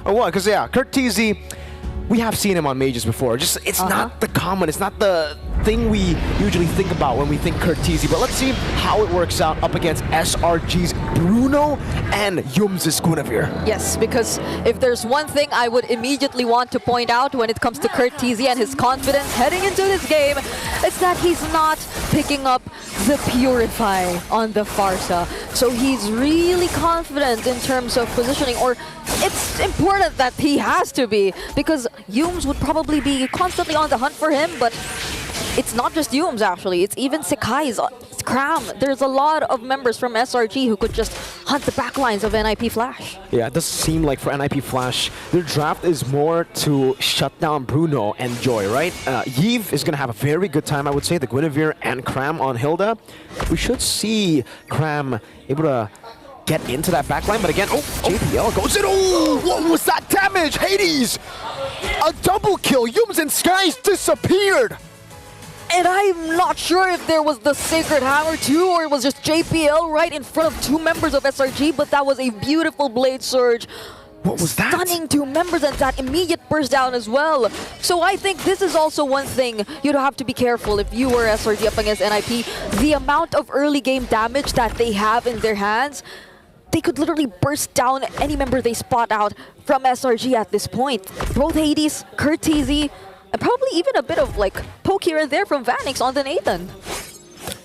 or what? Because yeah, Kurt TZ, we have seen him on Mages before. Just it's not the common, it's not the thing we usually think about when we think Kurt TZ. But let's see how it works out up against SRG's Bruno and Yums' Guinevere. Yes, because if there's one thing I would immediately want to point out when it comes to Kurt TZ and his confidence heading into this game, it's that he's not picking up the Purify on the Farsa. So he's really confident in terms of positioning, or it's important that he has to be, because Yums would probably be constantly on the hunt for him, but it's not just Yums actually, it's even Sekai's, it's Cram. There's a lot of members from SRG who could just hunt the backlines of nipflash. Yeah, it does seem like for nipflash, their draft is more to shut down Bruno and Joy, right? Yves is going to have a very good time, I would say, the Guinevere and Cram on Hilda. We should see Cram able to get into that backline, but again, JPL goes in. Oh, what was that damage? Hades! A double kill. Yums and Skies disappeared. And I'm not sure if there was the Sacred Hammer too, or it was just JPL right in front of two members of SRG, but that was a beautiful Blade Surge. What was that? Stunning two members and that immediate burst down as well. So I think this is also one thing you'd have to be careful if you were SRG up against NIP. The amount of early game damage that they have in their hands, they could literally burst down any member they spot out from SRG at this point. Both Hades, Kurt TZ, and probably even a bit of like poke here and there from Vanix on the Nathan.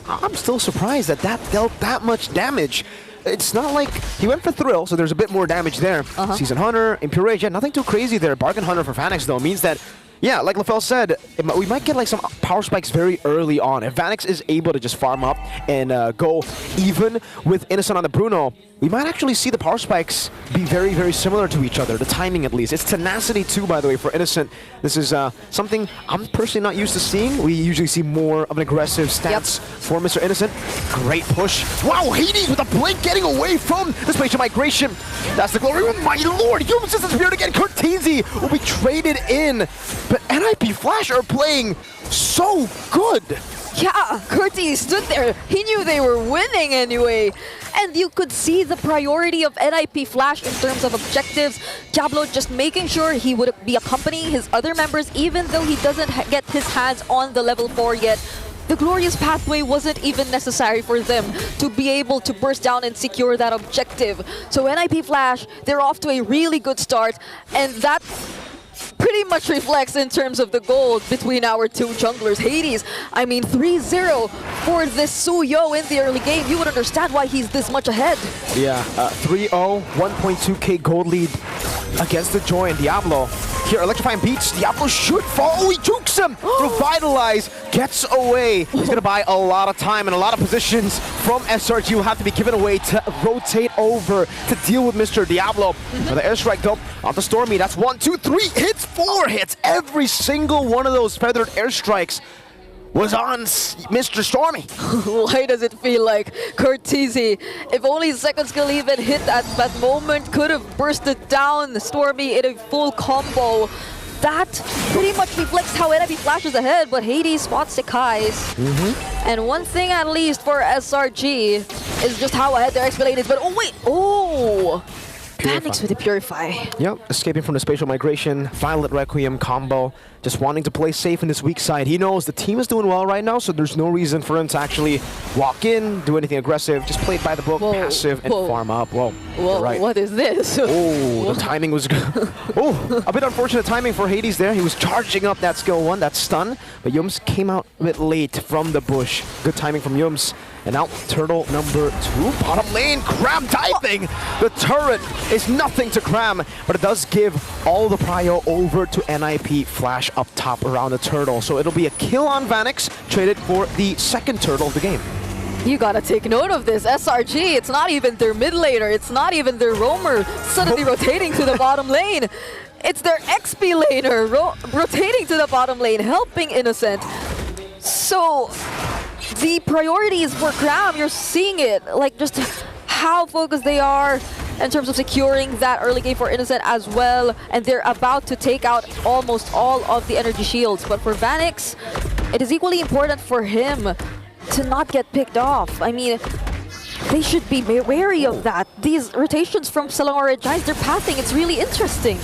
I'm still surprised that that dealt that much damage. It's not like he went for Thrill, so there's a bit more damage there. Season Hunter, Impure Rage, yeah, nothing too crazy there. Bargain Hunter for Vanix though means that, yeah, like LaFell said, we might get like some power spikes very early on. If Vanix is able to just farm up and go even with Innocent on the Bruno, we might actually see the power spikes be very, very similar to each other, the timing at least. It's tenacity too, by the way, for Innocent. This is something I'm personally not used to seeing. We usually see more of an aggressive stance for Mr. Innocent. Great push. Wow, Hades with a blink getting away from the spatial migration. That's the glory. Oh my lord, Yums just disappeared again. Kurt TZ will be traded in. But nipflash are playing so good. Yeah, Kurti stood there. He knew they were winning anyway. And you could see the priority of nipflash in terms of objectives. Diablo just making sure he would be accompanying his other members even though he doesn't get his hands on the level 4 yet. The glorious pathway wasn't even necessary for them to be able to burst down and secure that objective. So nipflash, they're off to a really good start, and that pretty much reflects in terms of the gold between our two junglers. Hades, I mean 3-0 for this Suyo in the early game. You would understand why he's this much ahead. Yeah, 3-0, 1.2k gold lead against the Joy and Diablo. Here, Electrifying Beats, Diablo should fall. Oh, he jukes him! Revitalize, gets away. He's gonna buy a lot of time and a lot of positions from SRG will have to be given away to rotate over to deal with Mr. Diablo. For the airstrike though, on the Stormy, that's 1, 2, 3 hits, 4 hits. Every single one of those feathered airstrikes was on Mr. Stormy. Why does it feel like Kurt TZ, if only second skill even hit at that moment, could have bursted down Stormy in a full combo. That pretty much reflects how nipflash is ahead, but Hades spots Sekai's. And one thing at least for SRG is just how ahead their Expelade is, but oh wait, Vanix with the Purify. Yep, escaping from the spatial migration, Violet Requiem combo, just wanting to play safe in this weak side. He knows the team is doing well right now, so there's no reason for him to actually walk in, do anything aggressive, just play it by the book, passive, and farm up. Whoa, right. What is this? Oh, the timing was good. Oh, a bit unfortunate timing for Hades there. He was charging up that skill 1, that stun, but Yums came out a bit late from the bush. Good timing from Yums. And now turtle number 2, bottom lane, Cram diving! The turret is nothing to Cram, but it does give all the prio over to nipflash up top around the turtle. So it'll be a kill on Vanix, traded for the second turtle of the game. You gotta take note of this. SRG, it's not even their mid laner, it's not even their roamer suddenly rotating to the bottom lane. It's their XP laner rotating to the bottom lane, helping Innocent. So the priorities for Cram, you're seeing it, like just how focused they are in terms of securing that early game for Innocent as well, and they're about to take out almost all of the energy shields. But for Vanix, it is equally important for him to not get picked off. I mean, they should be wary of that. These rotations from Selangor Giants, they're pathing. It's really interesting.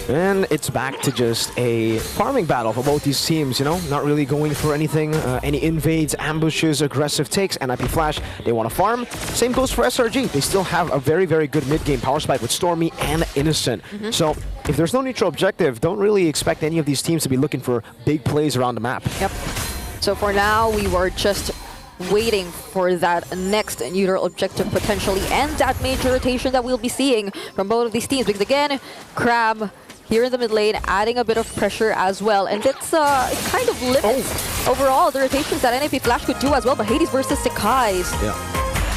And it's back to just a farming battle for both these teams, you know, not really going for anything, any invades, ambushes, aggressive takes. nipflash, they want to farm. Same goes for SRG. They still have a very, very good mid-game power spike with Stormy and Innocent. So if there's no neutral objective, don't really expect any of these teams to be looking for big plays around the map. Yep. So for now, we were just waiting for that next neutral objective potentially and that major rotation that we'll be seeing from both of these teams. Because again, Crab here in the mid lane, adding a bit of pressure as well. And it's it kind of limits overall the rotations that nipflash could do as well. But Hades versus Sekai's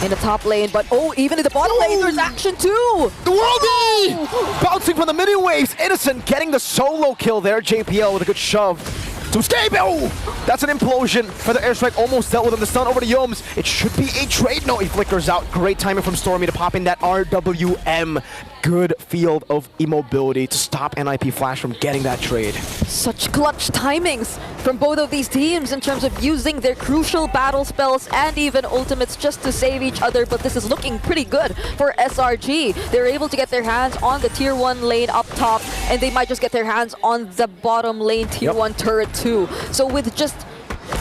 in the top lane. But even in the bottom lane, there's action too! The Worldie! Bouncing from the mini waves. Innocent getting the solo kill there. JPL with a good shove to escape. Oh! That's an implosion for the airstrike. Almost dealt with him. The stun over to Yomes. It should be a trade. No, he flickers out. Great timing from Stormy to pop in that RWM. Good field of immobility to stop nipflash from getting that trade. Such clutch timings from both of these teams in terms of using their crucial battle spells and even ultimates just to save each other. But this is looking pretty good for SRG. They're able to get their hands on the tier 1 lane up top, and they might just get their hands on the bottom lane tier 1 turret too. So with just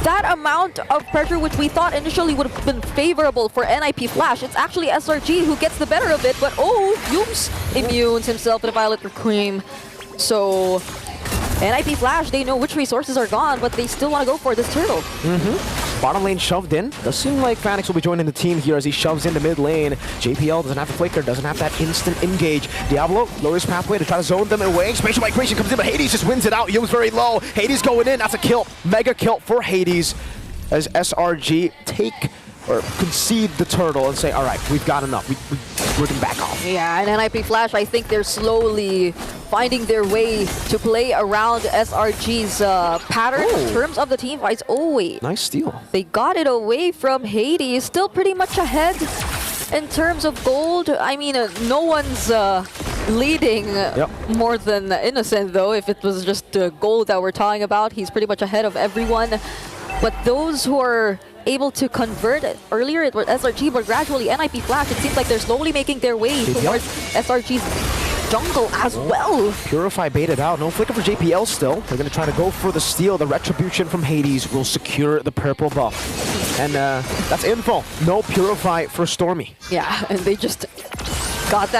that amount of pressure, which we thought initially would have been favorable for nipflash, it's actually SRG who gets the better of it. But Yums immunes himself with a Violet Cream. So nipflash, they know which resources are gone, but they still want to go for this turtle. Bottom lane shoved in. Does seem like Phoenix will be joining the team here as he shoves into mid lane. JPL doesn't have the flicker, doesn't have that instant engage. Diablo lowers pathway to try to zone them away. Spatial migration comes in, but Hades just wins it out. Yum's very low. Hades going in. That's a kill. Mega kill for Hades as SRG take or concede the turtle and say, all right, we've got enough. We can back off. Yeah, and nipflash, I think they're slowly finding their way to play around SRG's pattern in terms of the team fights. Wait. Nice steal. They got it away from Hades. Still pretty much ahead in terms of gold. I mean, no one's leading more than Innocent, though. If it was just gold that we're talking about, he's pretty much ahead of everyone. But those who are able to convert it earlier, it was SRG, but gradually nipflash, it seems like they're slowly making their way towards SRG's jungle as well. Purify baited out. No flicker for JPL still. They're going to try to go for the steal. The retribution from Hades will secure the purple buff. And that's info. No Purify for Stormy. Yeah, and they just got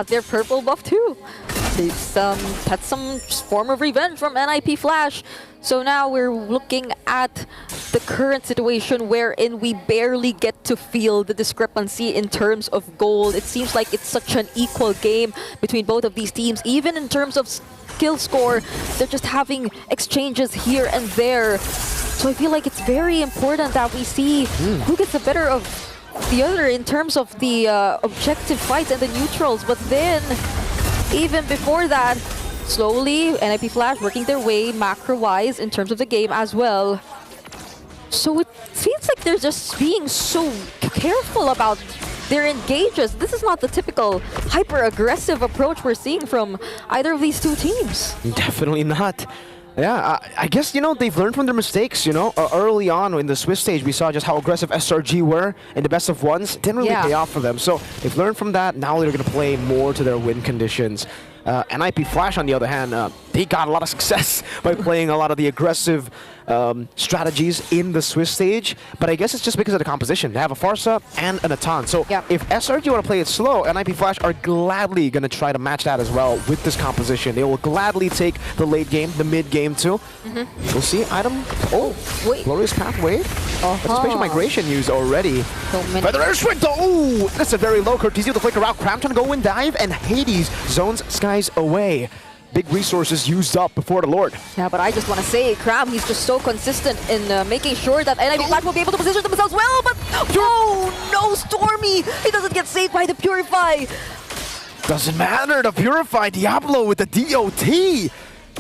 their purple buff too. They've had some form of revenge from nipflash. So now we're looking at the current situation wherein we barely get to feel the discrepancy in terms of gold. It seems like it's such an equal game between both of these teams. Even in terms of skill score, they're just having exchanges here and there. So I feel like it's very important that we see who gets the better of the other in terms of the objective fights and the neutrals. But then, even before that, slowly, nipflash working their way macro-wise in terms of the game as well. So it feels like they're just being so careful about their engages. This is not the typical hyper-aggressive approach we're seeing from either of these two teams. Definitely not. Yeah, I guess, you know, they've learned from their mistakes, you know. Early on in the Swiss stage, we saw just how aggressive SRG were in the best of ones. Didn't really pay off for them. So they've learned from that. Now they're going to play more to their win conditions. nipflash, on the other hand, they got a lot of success by playing a lot of the aggressive strategies in the Swiss stage, but I guess it's just because of the composition. They have a Farsa and an Atan. So if SRG want to play it slow, nipflash are gladly going to try to match that as well with this composition. They will gladly take the late game, the mid game too. We'll see. Item. Glorious Pathway. That's a spatial migration used already. Feather Airstrike though. That's a very low Curtis with the flicker out. Cram trying to go and dive, and Hades zones skies away. Big resources used up before the Lord. Yeah, but I just want to say, Cram, he's just so consistent in making sure that nipflash will be able to position themselves well, but no, Stormy! He doesn't get saved by the Purify! Doesn't matter, the Purify. Diablo with the DOT!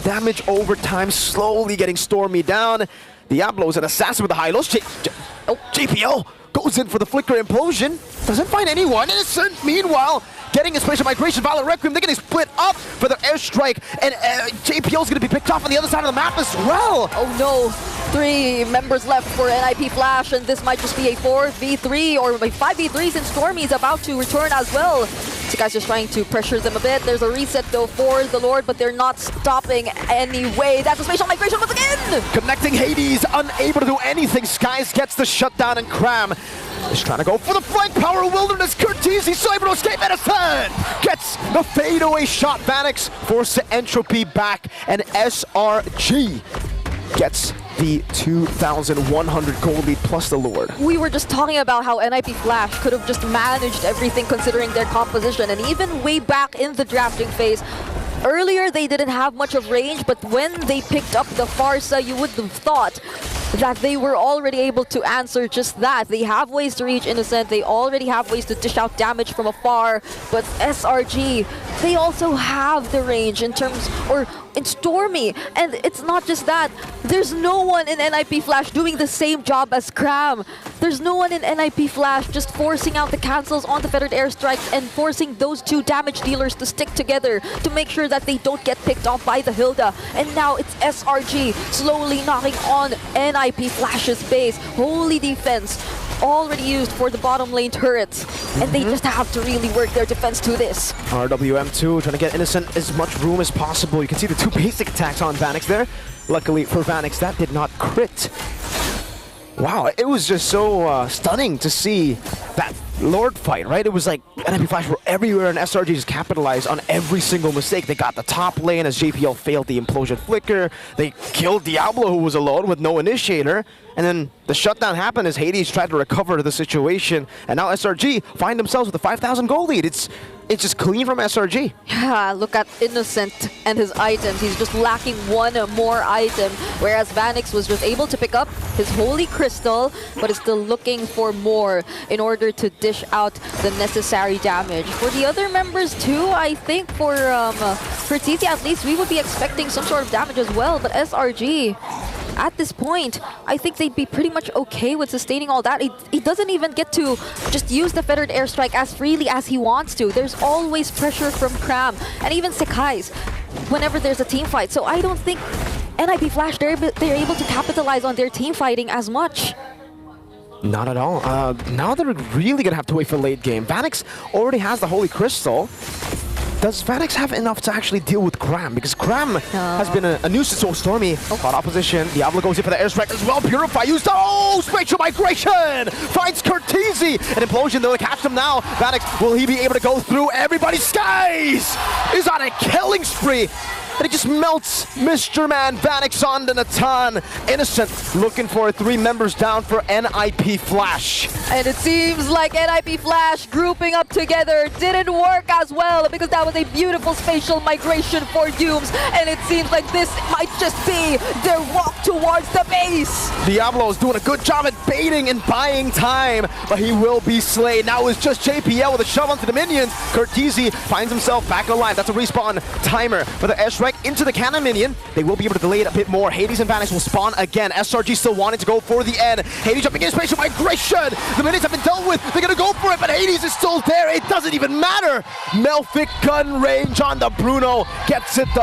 Damage over time, slowly getting Stormy down. Diablo's an assassin with the high lows. JPL goes in for the flicker implosion. Doesn't find anyone. Innocent, meanwhile, getting his spatial migration. Valor Requiem, they're getting split up for their airstrike, and JPL's going to be picked off on the other side of the map as well. Oh no, 3 members left for nipflash, and this might just be a 4v3 or a 5v3 since Stormy is about to return as well. So guys just trying to pressure them a bit. There's a reset though for the Lord, but they're not stopping anyway. That's a spatial migration once again! Connecting Hades, unable to do anything. Skies gets the shutdown, and Cram is trying to go for the flank power. Wilderness, Curtisi, so able to escape. Innocent gets the fadeaway shot. Vanix forced to entropy back, and SRG gets the 2,100 gold lead plus the Lord. We were just talking about how nipflash could have just managed everything considering their composition, and even way back in the drafting phase, earlier they didn't have much of range, but when they picked up the Farsa, you would have thought that they were already able to answer just that. They have ways to reach Innocent, they already have ways to dish out damage from afar, but SRG, they also have the range in terms, or in Stormy, and it's not just that. There's no one in nipflash doing the same job as Cram. There's no one in nipflash just forcing out the cancels on the Fettered Airstrikes and forcing those 2 damage dealers to stick together to make sure that they don't get picked off by the Hilda. And now it's SRG slowly knocking on nipflash's base. Holy defense already used for the bottom lane turrets, and they just have to really work their defense to this. RWM2 trying to get Innocent as much room as possible. You can see the 2 basic attacks on Vanix there. Luckily for Vanix, that did not crit. Wow, it was just so stunning to see that Lord fight, right? It was like nipflash were everywhere, and SRG just capitalized on every single mistake. They got the top lane as JPL failed the implosion flicker. They killed Diablo, who was alone with no initiator. And then the shutdown happened as Hades tried to recover the situation. And now SRG find themselves with a 5,000 gold lead. It's just clean from SRG. Yeah, look at Innocent and his items. He's just lacking one more item, whereas Vanix was just able to pick up his Holy Crystal, but is still looking for more in order to dish out the necessary damage. For the other members too, I think for TC at least, we would be expecting some sort of damage as well, but SRG, at this point, I think they'd be pretty much okay with sustaining all that. He doesn't even get to just use the Fettered Airstrike as freely as he wants to. There's always pressure from Cram and even Sekai's whenever there's a team fight. So I don't think nipflash, they're able to capitalize on their team fighting as much. Not at all. Now they're really going to have to wait for late game. Vanix already has the Holy Crystal. Does Vanix have enough to actually deal with Cram? Because Cram has been a nuisance. So Stormy caught opposition. Diablo goes in for the airstrike as well. Purify used. Oh, spatial migration! Finds Curtisi. An implosion, they'll catch him now. Vanix, will he be able to go through everybody's skies? Is on a killing spree. And it just melts Mr. Man Vanix on the Natan. Innocent looking for 3 members down for nipflash. And it seems like nipflash grouping up together didn't work as well, because that was a beautiful spatial migration for Dooms, and it seems like this might just be their walk towards the base. Diablo's doing a good job at baiting and buying time, but he will be slain. Now it's just JPL with a shove onto the minions. Curtisi finds himself back alive. That's a respawn timer for the airstrike into the cannon minion. They will be able to delay it a bit more. Hades and Vanix will spawn again. SRG still wanting to go for the end. Hades jumping in spatial migration. The minions have been dealt with. They're going to go for it, but Hades is still there. It doesn't even matter. Melfic gun range on the Bruno gets it done.